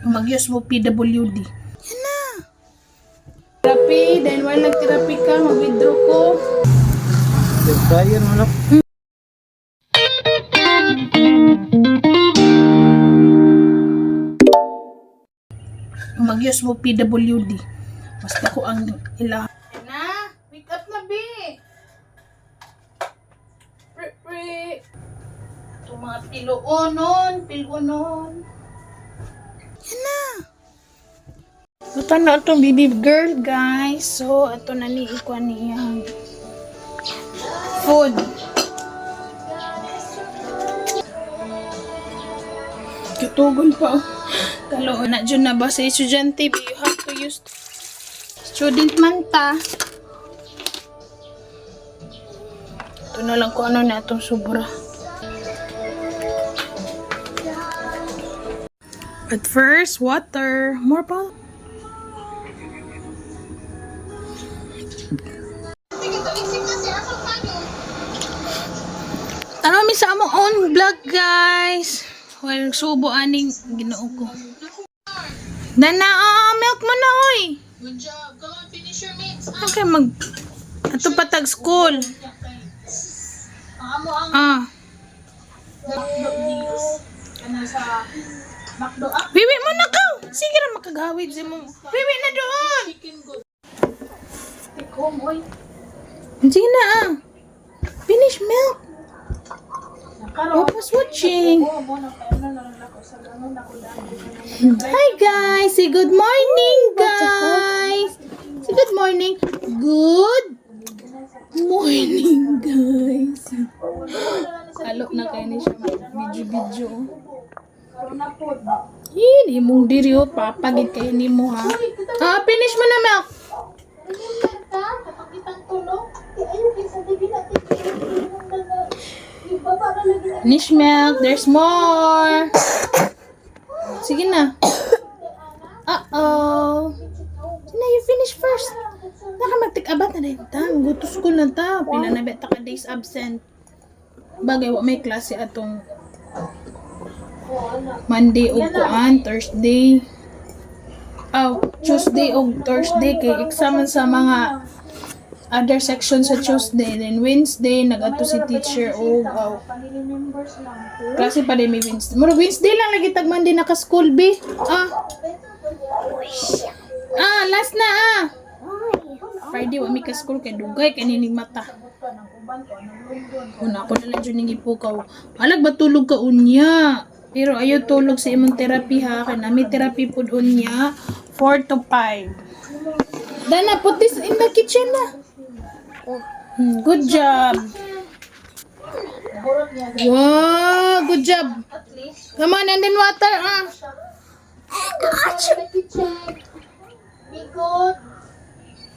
Mag-use mo PWD. Yan na. Therapy, dahil while nag-therapy ka, mag-withdraw ko. Bayar mo na. Mag-use mo PWD. Basta ko ang ilahan. Na, wake up na, be. Pre. Ito mga piluonon. Yan na. Ito na itong baby girl, guys. So, ito na ni ikuan niyang food. Katugon pa, oh. Kalo, na dyan na ba sa estudyante? You have to use student man ta. Ito na lang kung ano na itong sobra. But first, water. More pa. Ano mi sa among own vlog, guys. Well, subo aning ginoo ko. Dana, milk mo na, oy. Good job. Come on, finish your meats. Okay, ato patag school. Ang amo ang Ah. ano sa McDo. Wiwi mo na ka. Sige na makagawid si mo. Wiwi na doon. Chicken good. Take home, oy. Sige na, Finish milk. Nakaro. Papa's watching. Oo, mo na pa na lang ako sa ganun ako daan. Hi guys! Say good morning, guys! Say good morning. Good morning, guys. Alok na kayo ni siya video-video. Hindi mong diri o papagit kayo ni mo, ha? Finish mo na, milk. Finish milk. There's more. Sige na. Uh-oh. Sige na, you finish first. Naka magtik-abat na rin ta. Gutos ko na ta. Pila na beta ka days absent. Bagay, wa may klase atong Monday o kuan, Thursday. Tuesday o Thursday. Kay exam sa mga other section sa Tuesday. Then Wednesday, nag-ato si teacher o klase pa din may Wednesday. Muro Wednesday lang lagi tag Monday naka-school, be. Last na, Friday, wa mi ka-school kay dugay kay nining mata. Una ako na lang dyan ng ipukaw. Alag ba tulog ka unya? Pero ayaw tulog sa imong therapy, ha? Kaya namin therapy po unya 4 to 5. Dana, put this in the kitchen na. Good job. Wow, good job. Come on, and then water,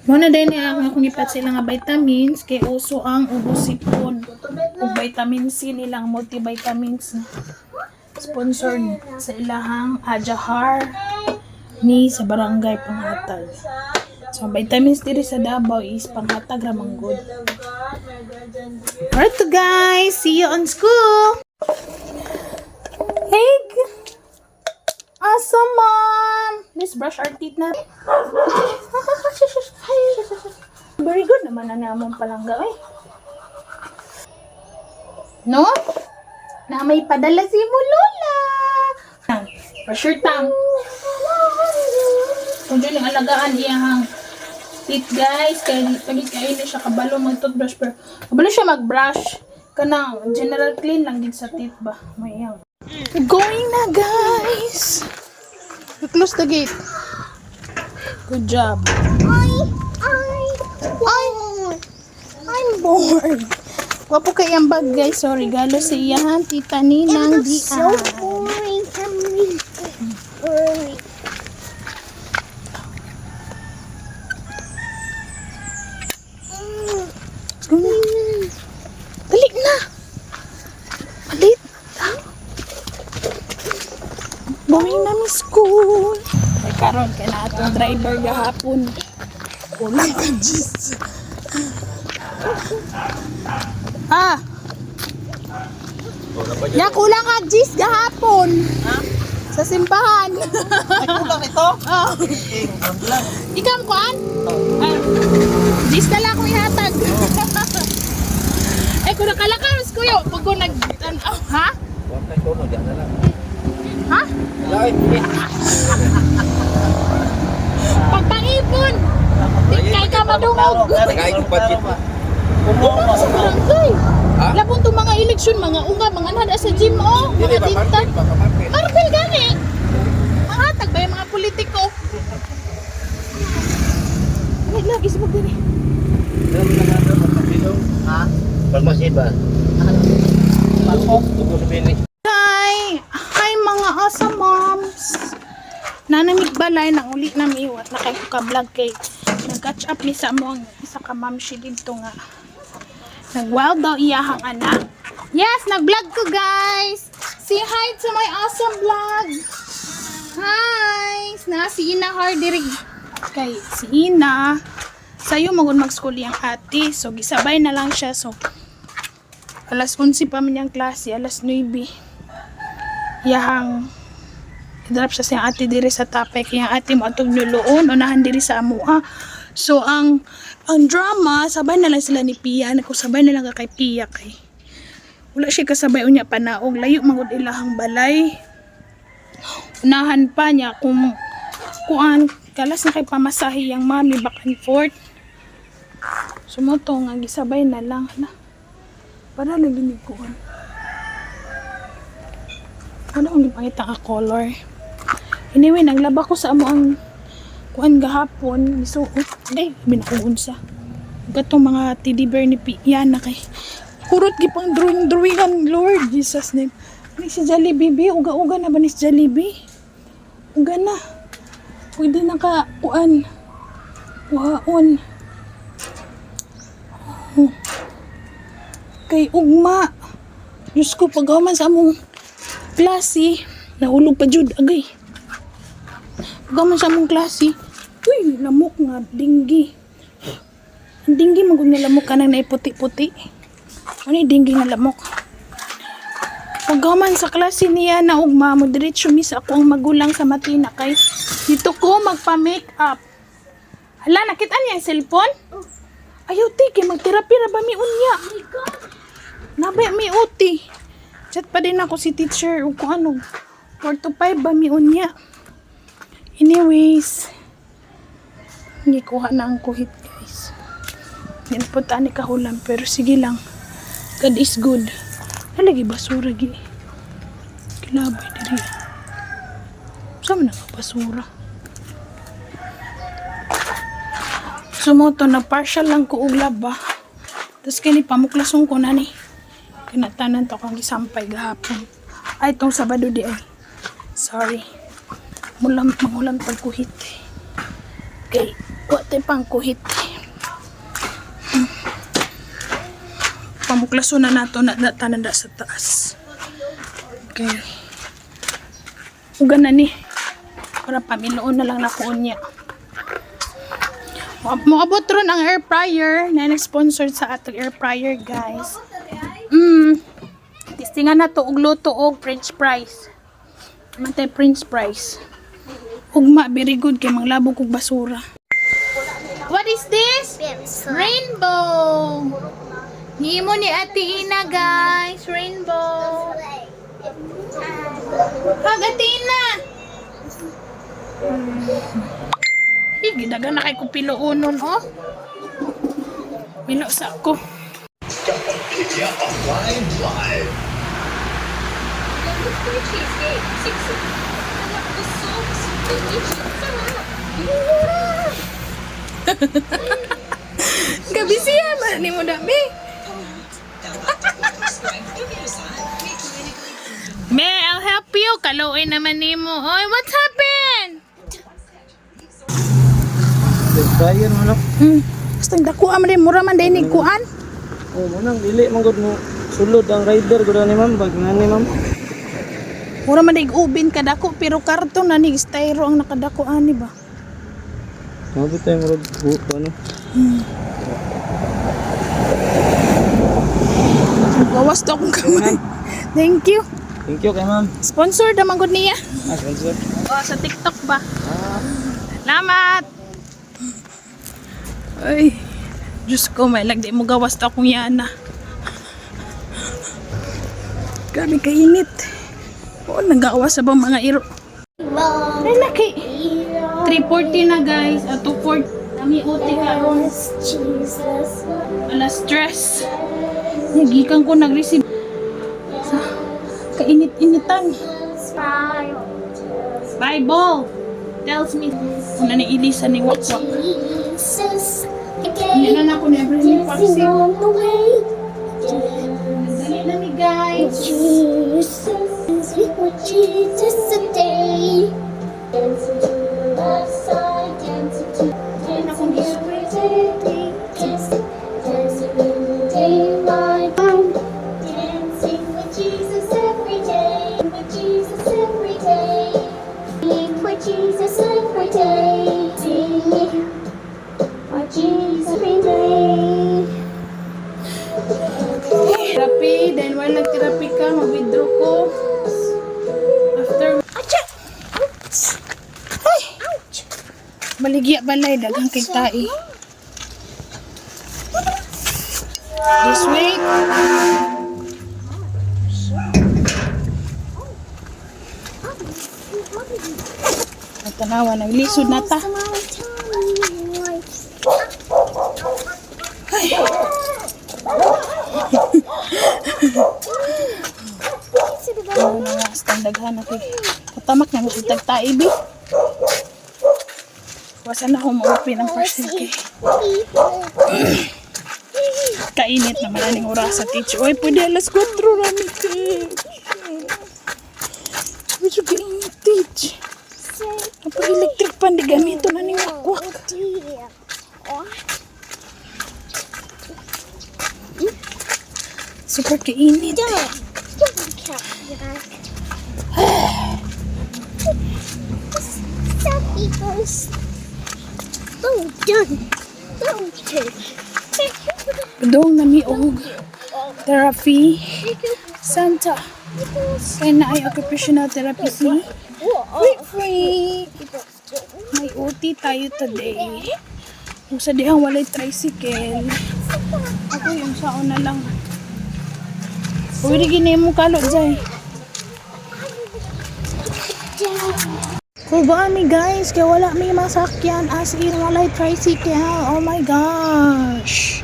Muna din ang akong ipat sila nga vitamins kay uso ang ubosipon ug vitamin C nilang multivitamins sponsored sa ilahang Ajahar ni sa barangay Panghatag. So vitamins diri sa Davao is panghatag ra man good. Alright guys, see you on school. Hey, awesome mom. Let's brush our teeth na. Very good naman na namang palangga, No? Na may padala si mo, Lola. Brush your tongue. Kung dyan yung alagaan iyang teeth, guys. Kaya pagit kayo na siya kabalo mag-toothbrush. Pero kabalo siya mag-brush. Kanang general clean lang din sa teeth ba. May iyang. We're going na, guys. We close the gate. Good job. I'm bored. Wapo kay ang bag, guys. So, regalo sa iyahan, tita Ninang Dian. So boring. Dali na. Malit. Buhay namin school. Ay, karon kaya na atong driver gahapon. Kulang ka, Jis. Ya, kulang ka, Jis, gahapon. Sa simbahan. Ay, kulang ito. Oh. Ang vlog. Ikaw ang kuan? Dis na lang akong ihatag. Ay, kung nakalakaros ko yun. Pag ko ha? Wala ko no, diyan na lang. Ha? Lain. Pagpangipon. Tingkay ka madungog. Tagay ko budget. Ito sa barangay. Ha? Labon to mga eleksyon, mga unga, mga nada sa gym, oh. Dili Mga ba tinta. market ba market? Marvel gani. Mahatag ba yung mga politiko? Wait lang, isipag gani. Ha? Pharmacy ba? Tubo sa bili. Hi mga awesome moms. Nanamig balay nang uli na miwat na kay ka-vlog kay nag-catch up ni sa mo ang isa ka ma'am si dito nga. Nag-wild daw iyahang anak. Yes, nag-vlog ko guys. Say hi to my awesome vlog. Hi. Na si Ina Hardirig. Kay si Ina sayo magud mag-school yang ate. So gisabay na lang siya. So alas 11 pa man yung klase, alas 9. Yahang drop siya siyang ate diri sa tapek. Yung ate mo atog nuloon, unahan diri sa amua. So ang drama, sabay na lang sila ni Pia. Ako sabay na lang ka kay Pia kay. Wala siya kasabay unya panaog. Layo magud ilahang balay. Unahan pa niya kung kuan kalas na kay pamasahe yang mami back and forth. Sumoto nga gisabay na lang na. Para naginig ko. Ano ang gipangita ka color? Anyway, naglaba ko sa amo ang kuan gahapon. So, ay, binakuunsa. Gatong mga teddy bear ni Pian na kay. Kurot gipang drawingan, Lord Jesus name. Ni si Jollibee, uga-uga na ba ni si Jollibee? Uga na. Pwede na ka kuan. Waon. Kay ugma. Diyos ko, paghaman sa among klase, nahulog pa jud agay. Paghaman sa among klase, uy, lamok nga, dinggi. Ang dinggi, magod na lamok ka nang naiputi-puti. Ano yung dinggi nga lamok? Paghaman sa klase niya na ugma, mo diretso mi sa ako ang magulang sa Matina kay dito ko magpa-make up. Hala, nakita niya yung cellphone? Ayaw, tiki, magterapi na ba mi unya? Nabay mi uti. Chat pa din ako si teacher o kung ano. 4 to 5 ba mi unya? Anyways, hindi kuha na ang kuhit guys. Yan po tani kahulan pero sige lang. God is good. Nalagi basura gi. Kilabay diri. Sama na ka basura. Sumoto na partial lang ko og laba. Tapos kini pamuklasong ko na ni. Kinatanan to kang gisampay gahapon. Ay, itong Sabado di ay. Sorry. Mangulam pagkuhit. Okay. Wate pang kuhit. Pamuklaso na nato na tananda sa taas. Okay. Uga na ni. Para pamiloon na lang nakuon niya. Moabot ron ang air fryer na nag-sponsor sa atong air fryer guys. Tistingan na to og luto og french fries. Matay french fries. Ugma, very good kay manglabog og basura. What is this? Rainbow. Himo ni Ate Ina guys, rainbow. Hag Ate Ina. Gidagan na kay ko piloonon oh. Milo sa ko. Gabi siya man ni mo dami. May I'll help you. Kaluoy naman ni mo. Oy, what's happened? Bayan mo no. Basta dakuan man din mura man din ni kuan. Oh, manang dili man gud mo sulod ang rider gud ni ma'am, bag nga ni ma'am. Mura man din ubin kadako pero karton na ni styro ang nakadako ani ba. Mabot tayo mo ano. Gawas to akong kamay. Thank you. Thank you kay ma'am. Sponsor naman gud niya. Sponsor. Sa TikTok ba? Salamat! Ay, Diyos ko, may lagdi mo gawas to akong yana. Grabe kainit. Oo, nagawas sa bang mga iro. Ay, laki. 340 na guys. 240. Kami uti karon. Alas stress. Nagikan ko nag-receive. Sa kainit-initan. Bible tells me kung na ilisa ni Wakwak. Hindi na ako never ni Paxi. Dali na ni guys. Ayun akong Jesus every day, sing for Jesus every day. therapy. Dahil while nag-therapy ka, mag-withdraw ko. After... Acha! Ay! Baligya balay, dagang kay tai. This week. Tanawa, naglisod na ta. Ay. Ano na nga, astang daghan na kay. Katamak na mo si tagtaibi. Wasan na ako ma-open ang parcel kay. Kainit naman aning oras sa teach. Oy, pwede alas 4 rami teach. Medyo kainit teach. Kapag electric pan, di gamito na ni Wakwak. Super kainit. Dong nami og therapy Santa. Kaya na ay occupational therapy si free. May OT tayo today. Kung sa dihang walay tricycle, ako yung saon na lang. Pwede gini mo kalot dyan. Kuba mi guys, kaya wala may masakyan as in walay tricycle. Oh my gosh.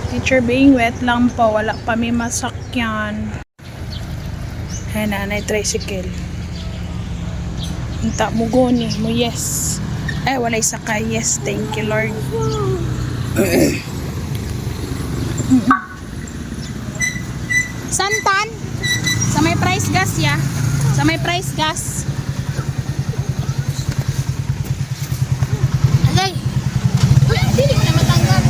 Teacher being wet lang pa, wala pa may masakyan. Ayan na, tricycle. Hinta mo goni mo, yes. Ay, walay sakay, yes, thank you Lord. Santan? Sa may price gas ya? Sa may price gas. Agay! Dili ko na matanggal.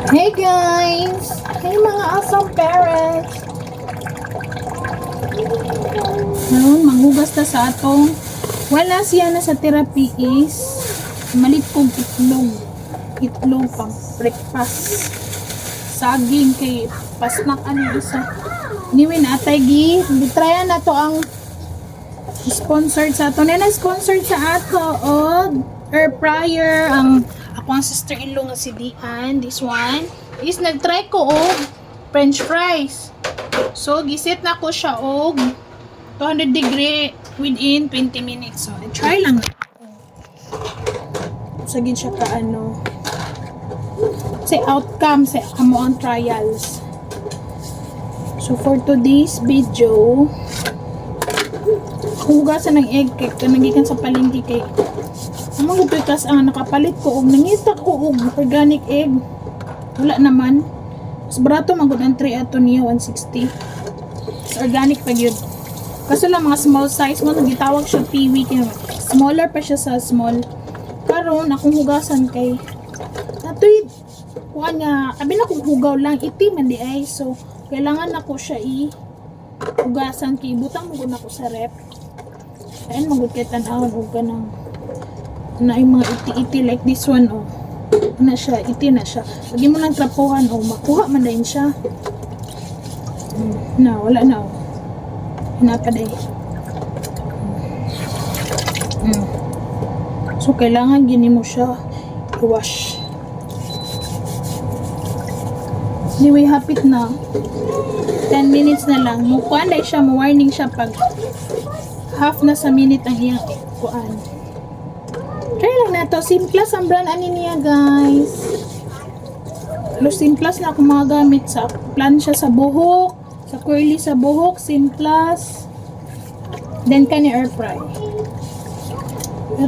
Hey guys! Hey mga awesome parents! Ngayon, manghugas na sa atong Wala siya na sa therapy is malit kong itlog pang breakfast, saging kay pasnak ano isa. Anyway, natay gitryan na to ang sponsored sa ato. Na sponsored sa ato og air fryer. Ako ang sister-in-law nga si Dian. This one is nagtry ko og french fries. So giset na ko siya og 200 degree within 20 minutes. So try lang na. Sagid siya ka ano say outcome sa amo ang trials. So for today's video, hugasan ng egg cake na nagikan sa palengke kay among gupikas ang nakapalit ko og nangita ko og organic egg. Wala naman. Mas barato man gud ang tray ato niya 160. It's organic pa gyud. Kaso lang mga small size mo gitawag siya piwi kay smaller pa siya sa small. Karon akong hugasan kay natoy kuan nga abi na kung hugaw lang itim man di ay. So kailangan ako siya hugasan kay butang mo na ko sa rep. Ayan magud kay tan-aw og kanang na yung mga iti-iti like this one oh. Na siya, iti na siya. Lagi mo lang trapuhan oh, makuha man din siya. Na wala na oh. Hinapa day. So kailangan gini mo siya i-wash. Anyway, hapit na. 10 minutes na lang. Mukuan dahil siya, warning siya pag half na sa minute ang iyang kuan. Try lang na to. Simplas ang brand ani niya, guys. Simplas na akong mga gamit sa plancha sa buhok, sa curly sa buhok, Simplas. Then kani air fry.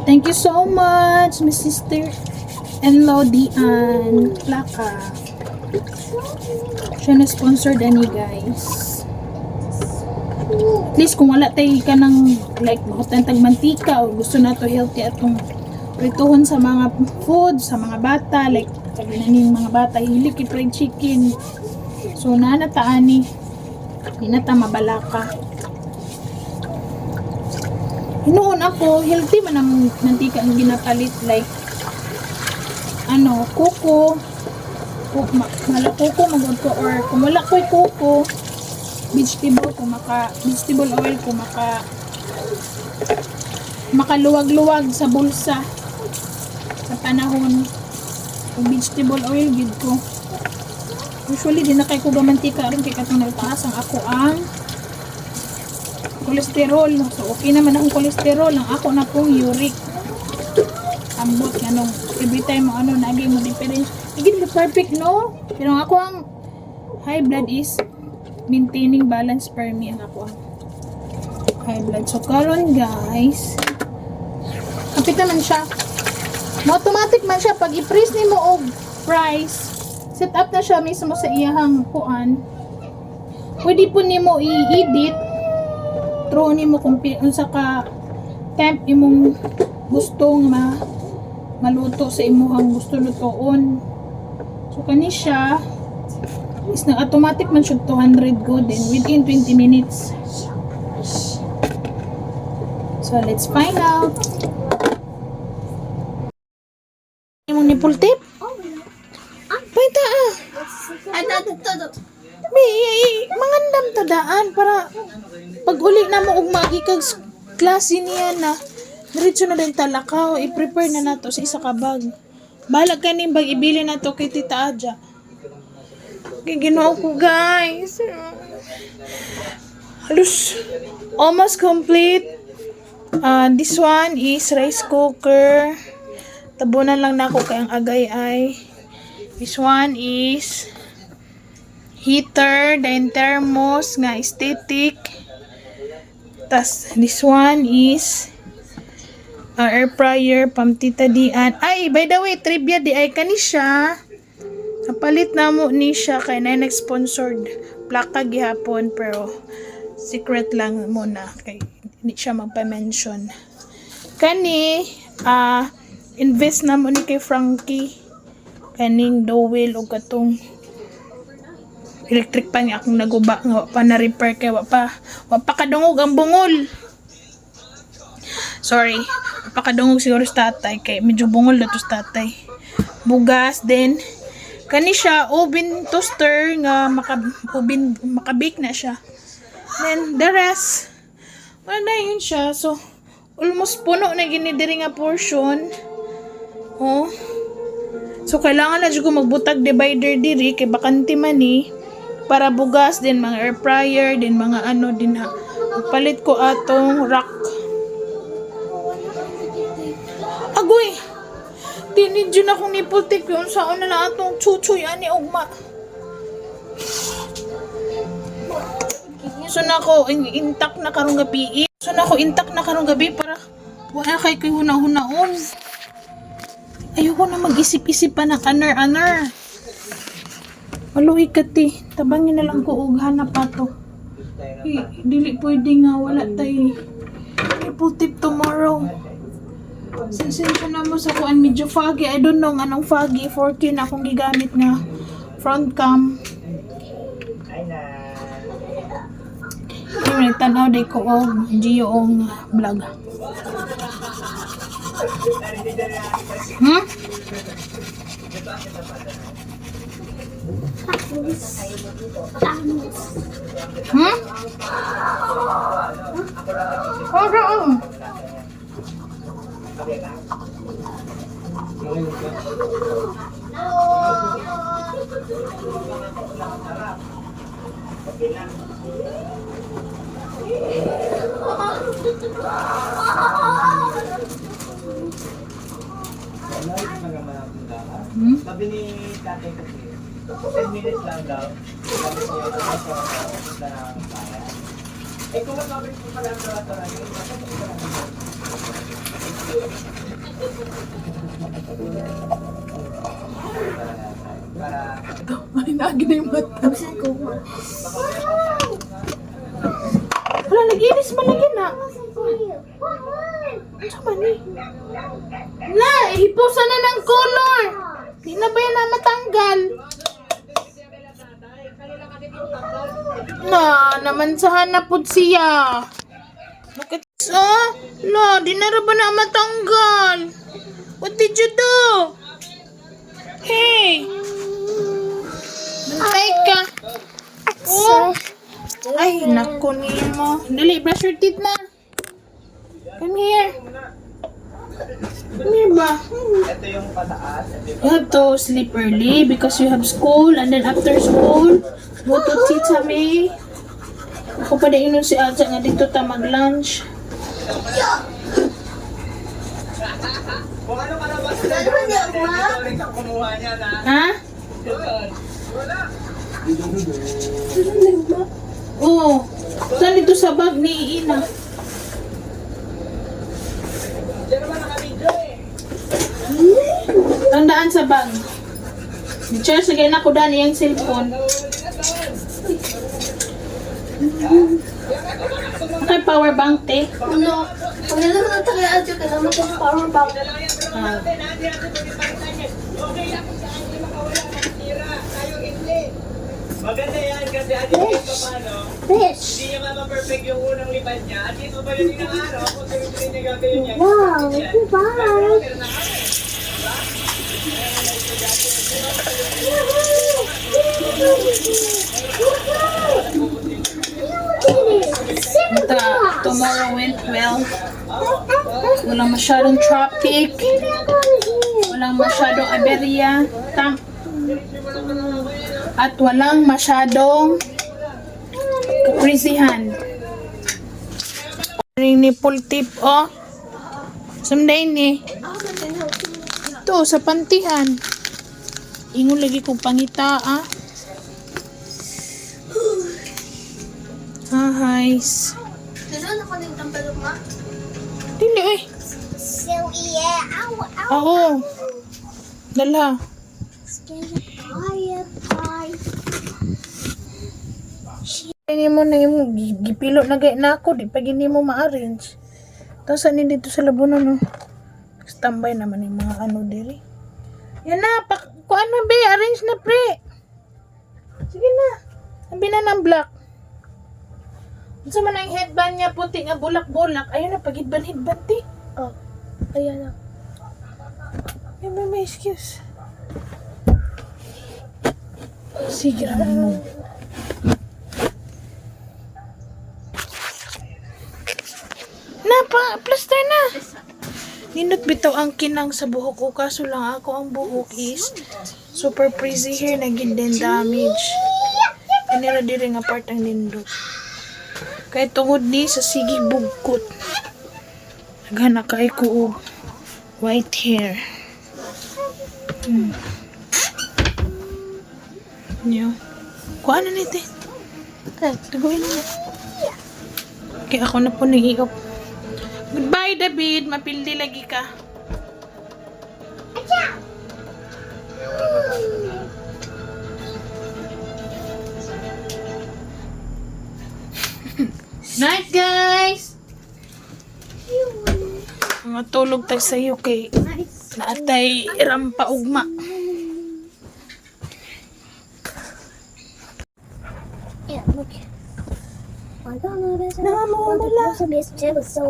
Thank you so much, my sister and Dian Plaka. Siya na sponsored ani guys. At least kung wala tayo ka ng like mahutan tag mantika o gusto na to healthy atong prituhon sa mga food, sa mga bata like sabi na ning mga bata hilig fried chicken. So nanataani di na ta mabalaka. Noon ako healthy man ang mantika ang ginapalit like ano kuko mala kuko magod ko or kung wala ko'y kuko vegetable oil ko makaluwag-luwag sa bulsa sa panahon kung vegetable oil gid ko usually di na kay ko gamantika ron kay katong nagtaas ang ako ang kolesterol so okay naman akong kolesterol ang ako na pong uric ambot ganong every time mo ano nagay mo difference hindi perfect no pero ako ang high blood is maintaining balance per me ang ako ang high blood so karon guys kapit naman siya automatic man siya pag i-press nimo og fries set up na siya mismo sa iyahang kuan pwede po nimo i-edit throw nimo kung unsa ka temp imong gusto nga maluto sa imuhang gusto lutoon so kani siya is na automatic man siya 200 go then within 20 minutes so let's find out imong nipple tip paita may mangandam to daan para pag uli na mo og magikag klase niya na diretso na din talakaw i-prepare na nato sa isa ka bag balag kaning bag ibili na to kay Tita Adja kay Ginoo ko guys halos almost complete this one is rice cooker tabunan lang nako kay ang agay ay this one is heater then thermos nga aesthetic tas this one is air fryer pam Tita Dian ay by the way trivia di ay kani siya napalit na mo ni siya kay na nag-sponsored plaka gihapon pero secret lang muna kay hindi siya magpa-mention kani invest na mo ni kay Frankie kaning dowel o katong electric pan akong naguba nga pa na repair kay wa pa kadungog ang bungol Sorry. Pakadungog siguro sa tatay. Kay medyo bungol na to sa tatay. Bugas, then kani siya oven toaster nga makabake na siya. Then the rest wala yun siya. So almost puno na gini diri nga portion. Oh. So kailangan na jud ko magbutag divider diri kay bakante man ni para bugas din mga air fryer din mga ano din ha. Palit ko atong rack. Agoy. Tinid yun akong niputik yun saan na lang atong chuchoy ani ugma. So na ko intact na karong gabi. So na ko intact na karong gabi para wala kay kay hunahunahon. Ayoko na mag-isip-isip pa ng anar-anar. Maluhi ka ti. Tabangin na lang ko og hanap pa to. Dili pwede nga wala tayo. Triple tip tomorrow. Sensensya na mo sa kuan medyo foggy. I don't know anong foggy. 4K na akong gigamit nga front cam. Yung tanaw day ko og Gio-ong vlog. Hmm? Hmm? Oh, Sabi ni tatay kasi, 10 minutes lang daw. Sabi niya, punta na ang kaya. Eh kung masabit ko pala ang tara-tara yun, ay nagi na yung mata. Wala, nag-inis man lagi na. Sama ni. Na, ihipusan na ng color. Di na ba yan na matanggal? Na, naman sa hanapod siya. Bakit sa? La, di na ra ba na matanggal? What did you do? Hey! Bantay ka. Oh! Ay, naku mo. Dali, brush your teeth na. Come here. Come here ba? ito yung pataas. You have to sleep early because you have school and then after school, go to Tita May. Ako pa din inon si Aja nga dito ta mag-lunch. Kung ano ka na ba sila, ito ang kumuha niya na. Ha? Oo. Saan dito sa bag ni Ina? Diyan naman naka-video eh. Tandaan sa bag. Di-charge lagay na ko daan iyang cellphone. Okay, power bank te. Ano? Pag nalang na tayo adyo ka naman kung power bank. Ah. Maganda yan kasi at least pa paano, Fish. hindi niya ma-perfect yung unang lipad niya. At least pa yun ng araw, kung tuloy-tuloy niya gagawin niya. Wow, goodbye. Tomorrow went well. Walang masyadong traffic. Walang masyadong aberya. At walang masyadong kaprisihan. Ring ni full tip, oh. Sunday ni. Ito, sa pantihan. Ingon lagi kong pangita, ah. Guys. Gano'n ako ng tampalok ma? Dili, eh. So yeah, ow, ow. Oo. Dala. Ini mo na yung gipilo na gay na ako, di pa gini mo ma-arrange. Tapos ano dito sa labunan, no? Standby naman yung mga ano diri. Yan na, kuan na be, arrange na, pre. Sige na. Sabi na ng black. Sa man ang headband niya, puti nga bulak-bulak. Ayun na, pag-headband, ti. Oh. Ayan na. Yan ba may excuse? Sige naman mo. Plaster na. Nindot bitaw ang kinang sa buhok ko, kaso lang ako ang buhok is super frizzy hair, naging din damage. Kanira diri nga part ang nindot. Kaya tungod ni sa sige bugkot. Naghana kay ko og white hair. Nyo. Kuha na nito. Tuguin na. Kaya ako na po nag-iop. Goodbye, David. Mapildi lagi ka. Night, guys! Mga tulog tayo sa iyo kay naatay rampa ugma. Yeah, look. I don't know this. No, no,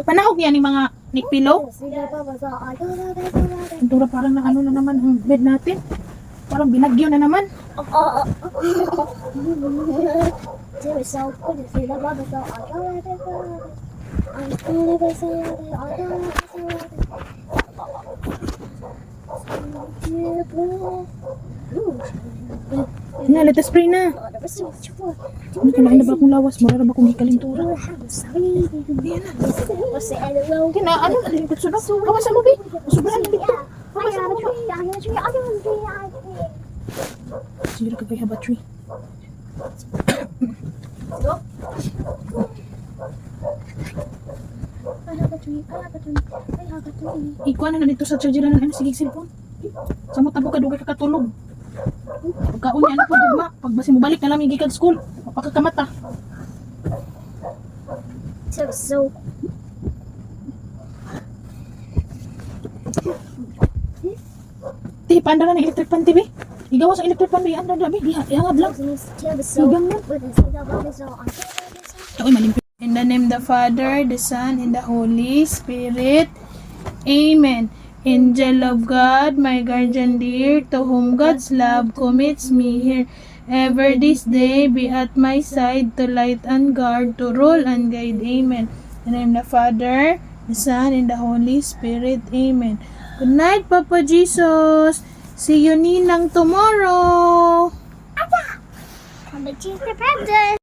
Panahog yan ni mga nikpilo. Ang dura parang na ano na naman ang bed natin. Parang binagyo na naman. Na, let us pray na. Ano kailangan na ba akong lawas? Mura na ba akong hikalintura? Kina, ano na din? Sunod? Kawas sa lubi? Sobrang dito. Kawas sa lubi. Sige ka kay habatry. Ikuha na dito sa charger na sige cellphone. Sa mo tabo ka dugay ka katulog. Pagkaon niya na po ugma. Pag basi mo balik na lang gikag school. Mapakakamata. So, Ti, paanda na ng electric pan, TV. Igawa sa electric pan, anda na, ihangad lang. Igang na. Uy, malimpyo. In the name of the Father, the Son, and the Holy Spirit. Amen. Angel of God, my guardian dear, to whom God's love commits me here, ever this day be at my side, to light and guard, to rule and guide. Amen. In the name of the Father, the Son, and the Holy Spirit. Amen. Good night, Papa Jesus. See you, Ninang, tomorrow. I'm a cheese dependent.